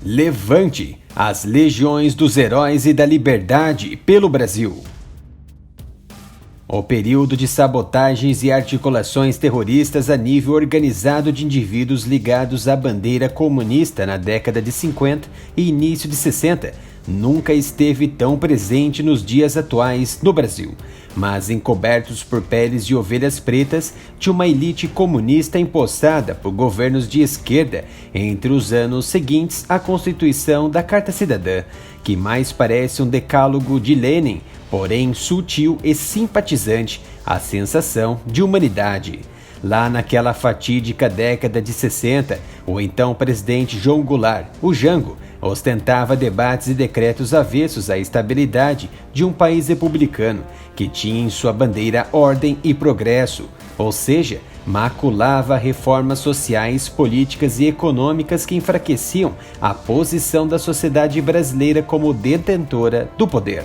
Levante as legiões dos heróis e da liberdade pelo Brasil. O período de sabotagens e articulações terroristas a nível organizado de indivíduos ligados à bandeira comunista na década de 50 e início de 60 nunca esteve tão presente nos dias atuais no Brasil, mas encobertos por peles de ovelhas pretas de uma elite comunista empossada por governos de esquerda entre os anos seguintes à Constituição da Carta Cidadã, que mais parece um decálogo de Lenin, porém sutil e simpatizante à sensação de humanidade. Lá naquela fatídica década de 60, o então presidente João Goulart, o Jango, ostentava debates e decretos avessos à estabilidade de um país republicano que tinha em sua bandeira ordem e progresso, ou seja, maculava reformas sociais, políticas e econômicas que enfraqueciam a posição da sociedade brasileira como detentora do poder.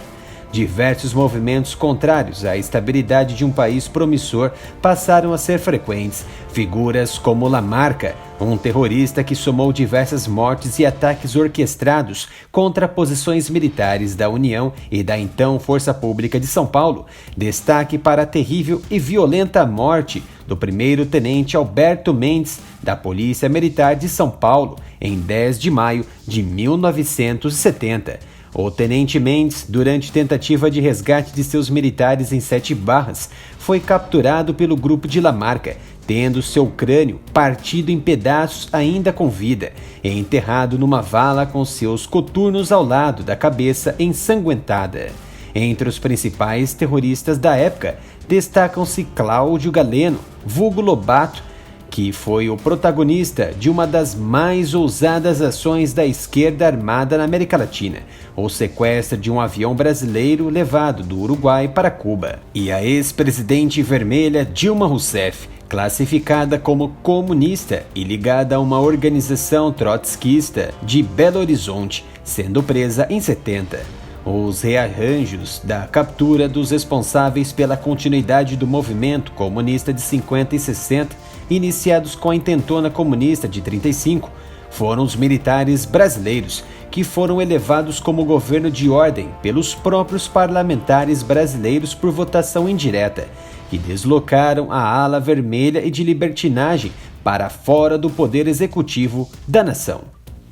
Diversos movimentos contrários à estabilidade de um país promissor passaram a ser frequentes. Figuras como Lamarca, um terrorista que somou diversas mortes e ataques orquestrados contra posições militares da União e da então Força Pública de São Paulo, destaque para a terrível e violenta morte do primeiro-tenente Alberto Mendes, da Polícia Militar de São Paulo, em 10 de maio de 1970. O tenente Mendes, durante tentativa de resgate de seus militares em Sete Barras, foi capturado pelo grupo de Lamarca, tendo seu crânio partido em pedaços ainda com vida e enterrado numa vala com seus coturnos ao lado da cabeça ensanguentada. Entre os principais terroristas da época, destacam-se Cláudio Galeno, vulgo Lobato, que foi o protagonista de uma das mais ousadas ações da esquerda armada na América Latina, o sequestro de um avião brasileiro levado do Uruguai para Cuba, e a ex-presidente vermelha Dilma Rousseff, classificada como comunista e ligada a uma organização trotskista de Belo Horizonte, sendo presa em 70. Os rearranjos da captura dos responsáveis pela continuidade do movimento comunista de 50 e 60, iniciados com a intentona comunista de 35, foram os militares brasileiros, que foram elevados como governo de ordem pelos próprios parlamentares brasileiros por votação indireta, que deslocaram a ala vermelha e de libertinagem para fora do poder executivo da nação.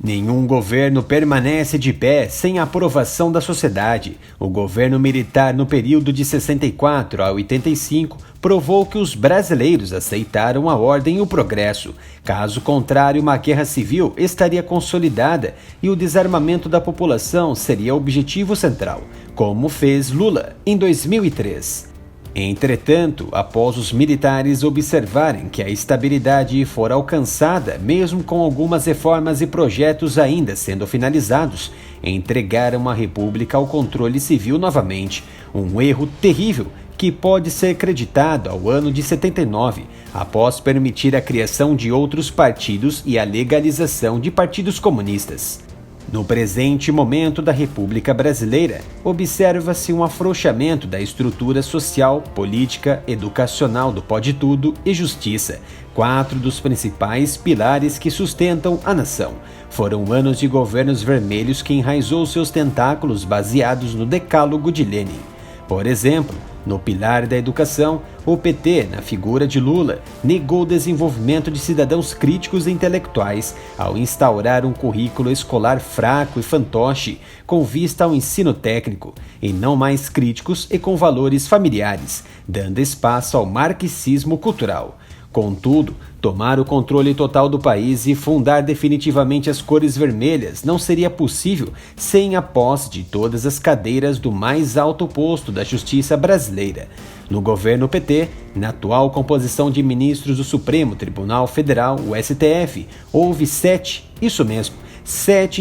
Nenhum governo permanece de pé sem a aprovação da sociedade. O governo militar no período de 64 a 85 provou que os brasileiros aceitaram a ordem e o progresso. Caso contrário, uma guerra civil estaria consolidada e o desarmamento da população seria o objetivo central, como fez Lula em 2003. Entretanto, após os militares observarem que a estabilidade for alcançada, mesmo com algumas reformas e projetos ainda sendo finalizados, entregaram a República ao controle civil novamente, um erro terrível que pode ser creditado ao ano de 79, após permitir a criação de outros partidos e a legalização de partidos comunistas. No presente momento da República Brasileira, observa-se um afrouxamento da estrutura social, política, educacional do Pode Tudo e Justiça, 4 dos principais pilares que sustentam a nação. Foram anos de governos vermelhos que enraizou seus tentáculos baseados no decálogo de Lenin. Por exemplo, no pilar da educação, o PT, na figura de Lula, negou o desenvolvimento de cidadãos críticos e intelectuais ao instaurar um currículo escolar fraco e fantoche com vista ao ensino técnico, e não mais críticos e com valores familiares, dando espaço ao marxismo cultural. Contudo, tomar o controle total do país e fundar definitivamente as cores vermelhas não seria possível sem a posse de todas as cadeiras do mais alto posto da justiça brasileira. No governo PT, na atual composição de ministros do Supremo Tribunal Federal, o STF, houve 7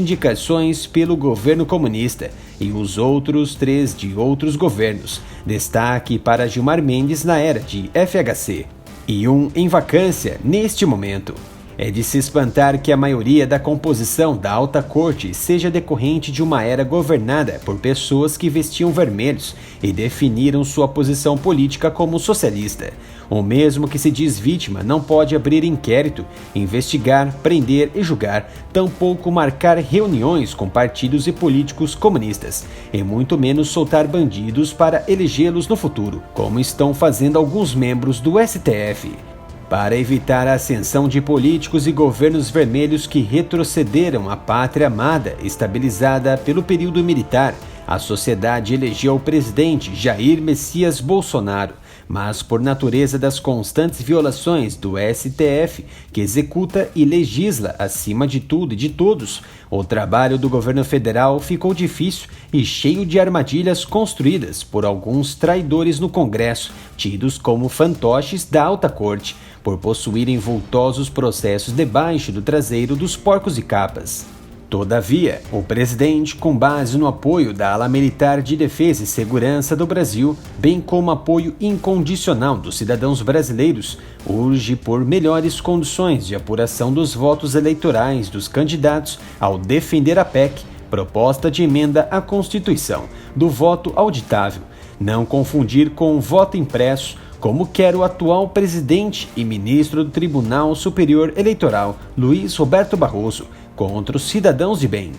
indicações pelo governo comunista e os outros 3 de outros governos. Destaque para Gilmar Mendes na era de FHC. E um em vacância neste momento. É de se espantar que a maioria da composição da alta corte seja decorrente de uma era governada por pessoas que vestiam vermelhos e definiram sua posição política como socialista. O mesmo que se diz vítima não pode abrir inquérito, investigar, prender e julgar, tampouco marcar reuniões com partidos e políticos comunistas, e muito menos soltar bandidos para elegê-los no futuro, como estão fazendo alguns membros do STF. Para evitar a ascensão de políticos e governos vermelhos que retrocederam a pátria amada estabilizada pelo período militar, a sociedade elegeu o presidente Jair Messias Bolsonaro, mas por natureza das constantes violações do STF, que executa e legisla acima de tudo e de todos, o trabalho do governo federal ficou difícil e cheio de armadilhas construídas por alguns traidores no Congresso, tidos como fantoches da alta corte, por possuírem vultosos processos debaixo do traseiro dos porcos e capas. Todavia, o presidente, com base no apoio da ala militar de defesa e segurança do Brasil, bem como apoio incondicional dos cidadãos brasileiros, urge por melhores condições de apuração dos votos eleitorais dos candidatos ao defender a PEC, proposta de emenda à Constituição, do voto auditável, não confundir com o voto impresso, como quer o atual presidente e ministro do Tribunal Superior Eleitoral, Luiz Roberto Barroso, contra os cidadãos de bem.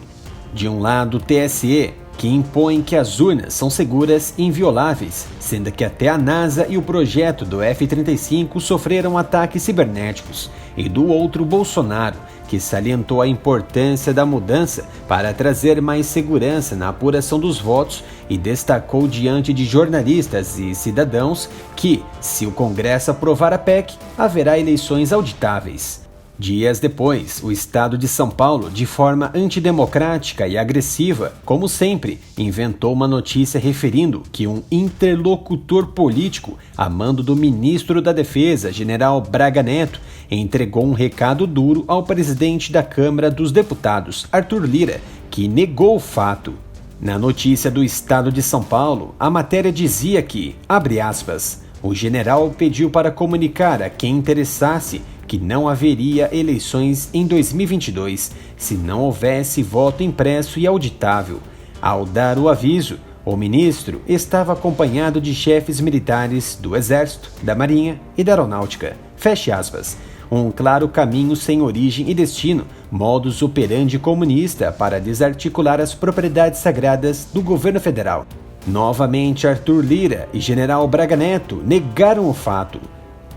De um lado, o TSE, que impõe que as urnas são seguras e invioláveis, sendo que até a NASA e o projeto do F-35 sofreram ataques cibernéticos, e do outro, Bolsonaro, que salientou a importância da mudança para trazer mais segurança na apuração dos votos e destacou diante de jornalistas e cidadãos que, se o Congresso aprovar a PEC, haverá eleições auditáveis. Dias depois, o estado de São Paulo, de forma antidemocrática e agressiva, como sempre, inventou uma notícia referindo que um interlocutor político, a mando do ministro da Defesa, general Braga Neto, entregou um recado duro ao presidente da Câmara dos Deputados, Arthur Lira, que negou o fato. Na notícia do estado de São Paulo, a matéria dizia que, abre aspas, o general pediu para comunicar a quem interessasse que não haveria eleições em 2022 se não houvesse voto impresso e auditável. Ao dar o aviso, o ministro estava acompanhado de chefes militares do Exército, da Marinha e da Aeronáutica. Feche aspas. Um claro caminho sem origem e destino, modus operandi comunista para desarticular as propriedades sagradas do governo federal. Novamente, Arthur Lira e general Braga Neto negaram o fato.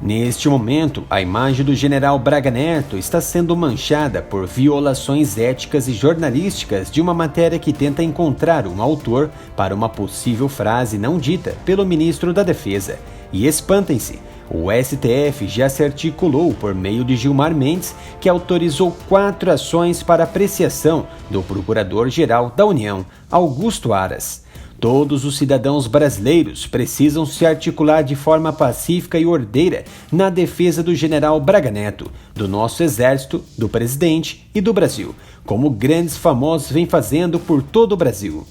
Neste momento, a imagem do general Braga Neto está sendo manchada por violações éticas e jornalísticas de uma matéria que tenta encontrar um autor para uma possível frase não dita pelo ministro da Defesa. E espantem-se, o STF já se articulou por meio de Gilmar Mendes, que autorizou 4 ações para apreciação do Procurador-Geral da União, Augusto Aras. Todos os cidadãos brasileiros precisam se articular de forma pacífica e ordeira na defesa do general Braga Neto, do nosso exército, do presidente e do Brasil, como grandes famosos vêm fazendo por todo o Brasil.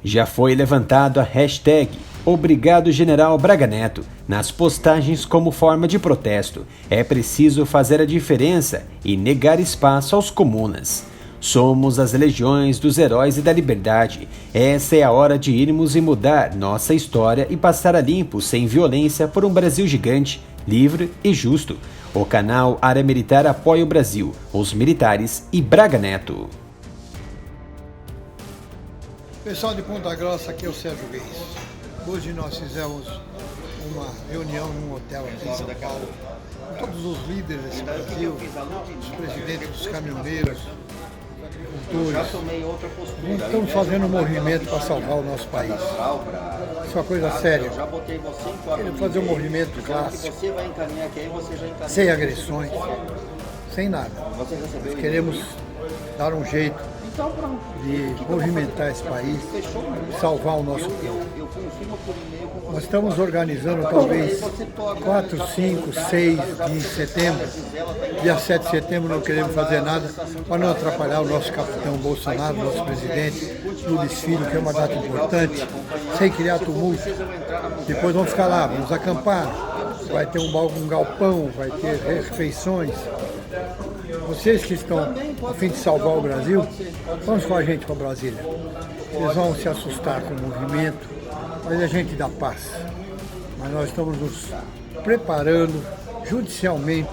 Já foi levantado a hashtag Obrigado General Braga Neto nas postagens como forma de protesto. É preciso fazer a diferença e negar espaço aos comunas. Somos as legiões dos heróis e da liberdade. Essa é a hora de irmos e mudar nossa história e passar a limpo, sem violência, por um Brasil gigante, livre e justo. O canal Área Militar apoia o Brasil, os militares e Braga Neto. Pessoal de Ponta Grossa, aqui é o Sérgio Reis. Hoje nós fizemos uma reunião num hotel aqui em São Paulo, com todos os líderes desse Brasil, os presidentes dos caminhoneiros, estamos fazendo um movimento para salvar o nosso país. Isso é uma coisa séria. Queremos fazer um movimento clássico, sem agressões, sem nada. Nós queremos dar um jeito de movimentar esse país, salvar o nosso povo. Nós estamos organizando talvez 4, 5, 6 de setembro. Dia 7 de setembro não queremos fazer nada para não atrapalhar o nosso capitão Bolsonaro, nosso presidente, no desfile, que é uma data importante, sem criar tumulto. Depois vamos ficar lá, vamos acampar, vai ter um galpão, vai ter refeições. vocês que estão a fim de salvar o Brasil, vamos com a gente para Brasília. Vocês vão se assustar com o movimento, mas a gente dá paz. Mas nós estamos nos preparando judicialmente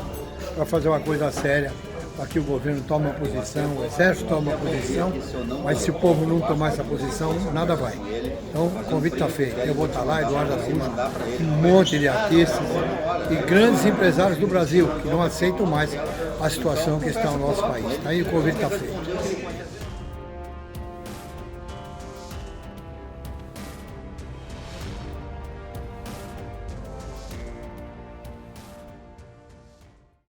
para fazer uma coisa séria, para que o governo tome uma posição, o exército tome uma posição, mas se o povo não tomar essa posição, nada vai. Então, o convite está feito. Eu vou estar lá, Eduardo Araújo, um monte de artistas e grandes empresários do Brasil, que não aceitam mais a situação que está no nosso país. Aí o convite está feito.